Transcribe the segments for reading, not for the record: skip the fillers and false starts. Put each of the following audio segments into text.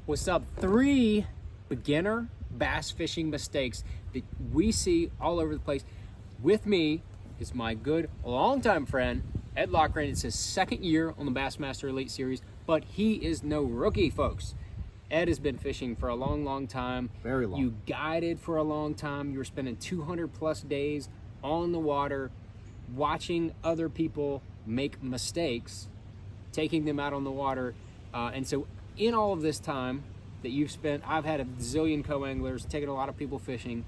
What's up? 3 beginner bass fishing mistakes that we see all over the place. With me is my good longtime friend, Ed Loughran. It's his 2nd year on the Bassmaster Elite Series, but he is no rookie, folks. Ed has been fishing for a long, long time. Very long. You guided for a long time. You were spending 200 plus days on the water, watching other people make mistakes, taking them out on the water. And so in all of this time that you've spent, I've had a zillion co-anglers, taken a lot of people fishing.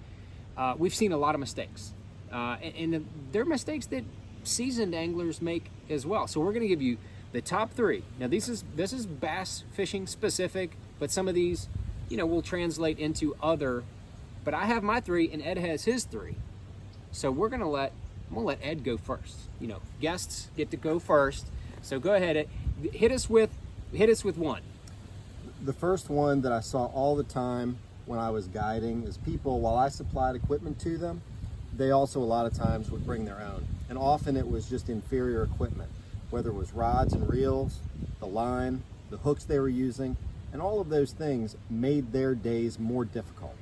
We've seen a lot of mistakes. And they're mistakes that seasoned anglers make as well. So we're gonna give you the top 3. Now this is bass fishing specific, but some of these, will translate into other, but I have my 3 and Ed has his 3. So I'm gonna let Ed go first. Guests get to go first. So go ahead, Ed. Hit us with one. The first one that I saw all the time when I was guiding is people, while I supplied equipment to them, they also a lot of times would bring their own. And often it was just inferior equipment, whether it was rods and reels, the line, the hooks they were using, and all of those things made their days more difficult.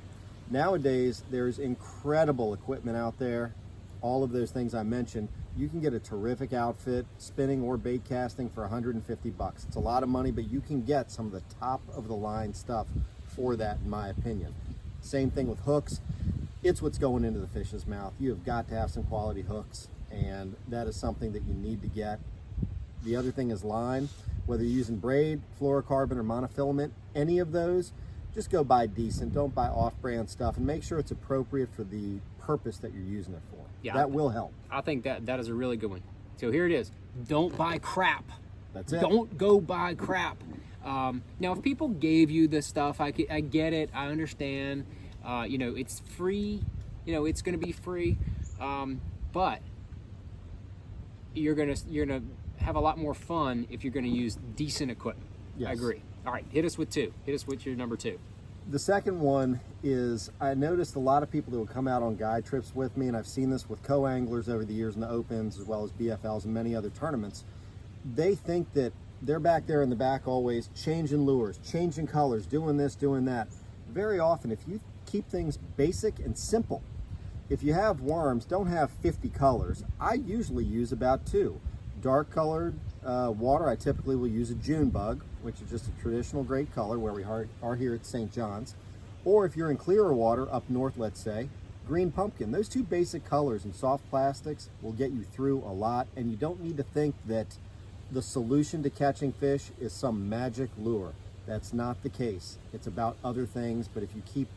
Nowadays, there's incredible equipment out there. All of those things I mentioned, you can get a terrific outfit, spinning or bait casting, for $150. It's a lot of money, but you can get some of the top of the line stuff for that, in my opinion. Same thing with hooks. It's what's going into the fish's mouth. You have got to have some quality hooks, and that is something that you need to get. The other thing is line. Whether you're using braid, fluorocarbon, or monofilament, any of those, just go buy decent. Don't buy off-brand stuff, and make sure it's appropriate for the purpose that you're using it for. Yeah, that will help. I think that is a really good one. So here it is. Don't buy crap. That's it. Don't go buy crap. Now, if people gave you this stuff, I get it. I understand. It's free. It's going to be free. But you're gonna have a lot more fun if you're going to use decent equipment. Yes. I agree. All right, hit us with 2. Hit us with your number 2. The second one is, I noticed a lot of people that would come out on guide trips with me, and I've seen this with co-anglers over the years in the Opens as well as BFLs and many other tournaments. They think that they're back there in the back always changing lures, changing colors, doing this, doing that. Very often, if you keep things basic and simple, if you have worms, don't have 50 colors. I usually use about 2. Dark colored water, I typically will use a June bug, which is just a traditional great color where we are here at St. John's. Or if you're in clearer water up north, let's say, green pumpkin. Those 2 basic colors and soft plastics will get you through a lot, and you don't need to think that the solution to catching fish is some magic lure. That's not the case. It's about other things, but if you keep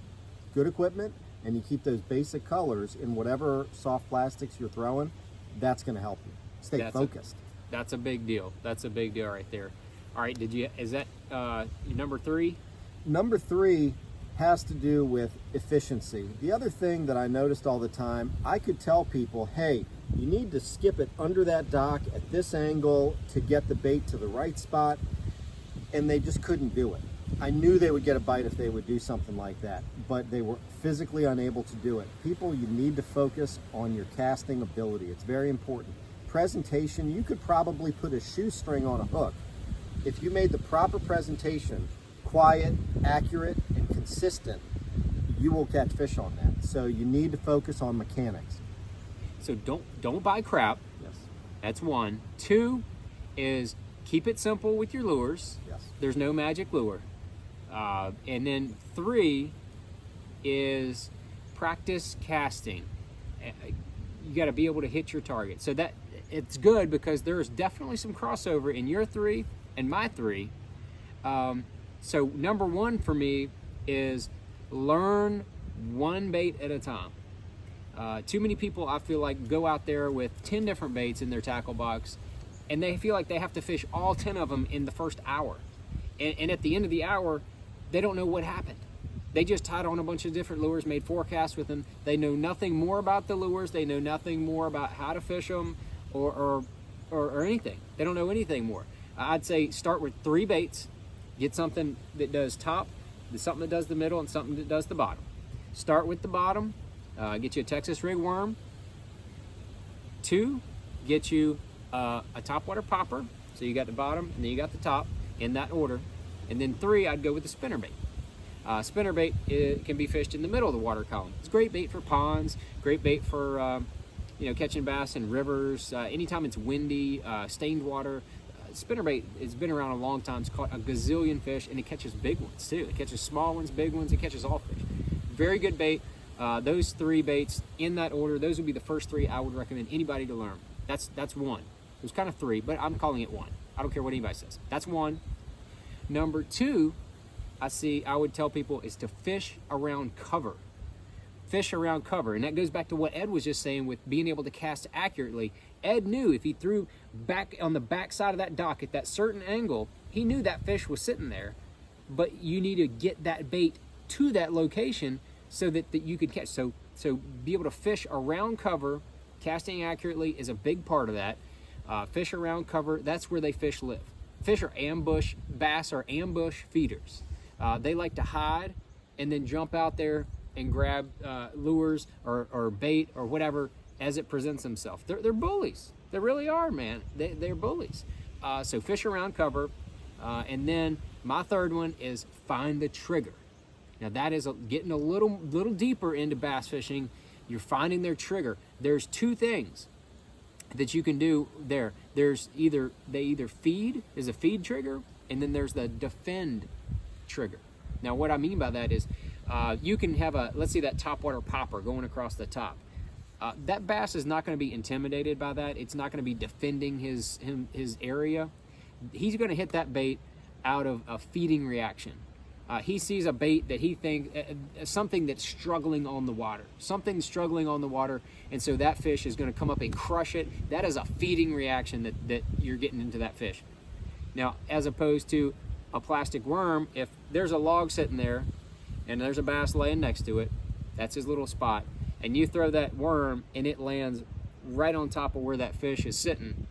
good equipment and you keep those basic colors in whatever soft plastics you're throwing, that's gonna help you. Stay focused. That's a big deal. That's a big deal right there. All right, is that your number 3? Number 3 has to do with efficiency. The other thing that I noticed all the time, I could tell people, hey, you need to skip it under that dock at this angle to get the bait to the right spot, and they just couldn't do it. I knew they would get a bite if they would do something like that, but they were physically unable to do it. People, you need to focus on your casting ability. It's very important. Presentation, you could probably put a shoestring on a hook. If you made the proper presentation, quiet, accurate, and consistent, you will catch fish on that. So you need to focus on mechanics. So don't buy crap. Yes. That's 1. 2 is keep it simple with your lures. Yes. There's no magic lure. And then 3 is practice casting. You got to be able to hit your target. So that it's good because there's definitely some crossover in your 3 and my 3. So number 1 for me is learn one bait at a time. Too many people, I feel like, go out there with 10 different baits in their tackle box, and they feel like they have to fish all 10 of them in the first hour. And at the end of the hour, they don't know what happened. They just tied on a bunch of different lures, made 4 casts with them. They know nothing more about the lures. They know nothing more about how to fish them or anything. They don't know anything more. I'd say start with 3 baits. Get something that does top, something that does the middle, and something that does the bottom. Start with the bottom. Get you a Texas rig worm. 2, get you a topwater popper. So you got the bottom and then you got the top in that order. And then 3, I'd go with the spinnerbait. Spinnerbait, it can be fished in the middle of the water column. It's great bait for ponds, great bait for catching bass in rivers. Anytime it's windy, stained water, spinnerbait has been around a long time. It's caught a gazillion fish, and it catches big ones too. It catches small ones, big ones. It catches all fish. Very good bait. Those 3 baits in that order. Those would be the first 3 I would recommend anybody to learn. That's 1. It was kind of 3, but I'm calling it 1. I don't care what anybody says. That's 1. Number 2, I would tell people is to fish around cover. Fish around cover, and that goes back to what Ed was just saying with being able to cast accurately. Ed knew if he threw back on the back side of that dock at that certain angle, he knew that fish was sitting there, but you need to get that bait to that location so that you could catch. So be able to fish around cover. Casting accurately is a big part of that. Fish around cover, that's where they fish live. Bass are ambush feeders. They like to hide and then jump out there and grab lures or bait or whatever as it presents themselves. They're bullies. They really are, man. They're bullies. So fish around cover. And then my 3rd one is find the trigger. Now that is getting a little deeper into bass fishing. You're finding their trigger. There's 2 things that you can do there. There's they either feed, is a feed trigger, and then there's the defend trigger. Now what I mean by that is you can have let's see that topwater popper going across the top. That bass is not going to be intimidated by that. It's not going to be defending his area. He's going to hit that bait out of a feeding reaction. He sees a bait that he thinks, something that's struggling on the water. Something's struggling on the water, and so that fish is going to come up and crush it. That is a feeding reaction that you're getting into that fish. Now, as opposed to a plastic worm, if there's a log sitting there and there's a bass laying next to it, that's his little spot, and you throw that worm and it lands right on top of where that fish is sitting,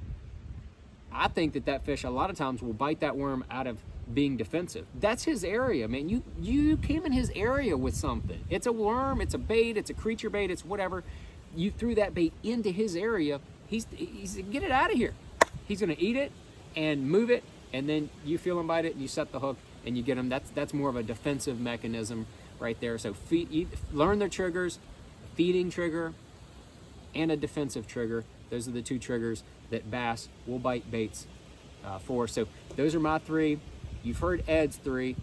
I think that fish a lot of times will bite that worm out of being defensive. That's his area, man. You came in his area with something. It's a worm, it's a bait, it's a creature bait, it's whatever. You threw that bait into his area. He's get it out of here. He's gonna eat it and move it, and then you feel him bite it and you set the hook and you get him. That's more of a defensive mechanism right there. So learn their triggers, feeding trigger and a defensive trigger. Those are the 2 triggers that bass will bite baits for. So those are my 3. You've heard Ed's 3,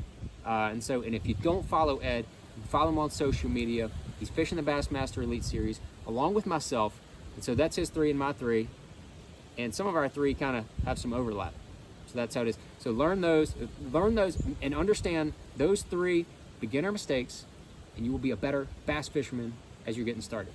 and if you don't follow Ed, follow him on social media. He's fishing the Bassmaster Elite Series along with myself, and so that's his 3 and my 3, and some of our 3 kind of have some overlap. So that's how it is. So learn those, and understand those 3 beginner mistakes, and you will be a better bass fisherman as you're getting started.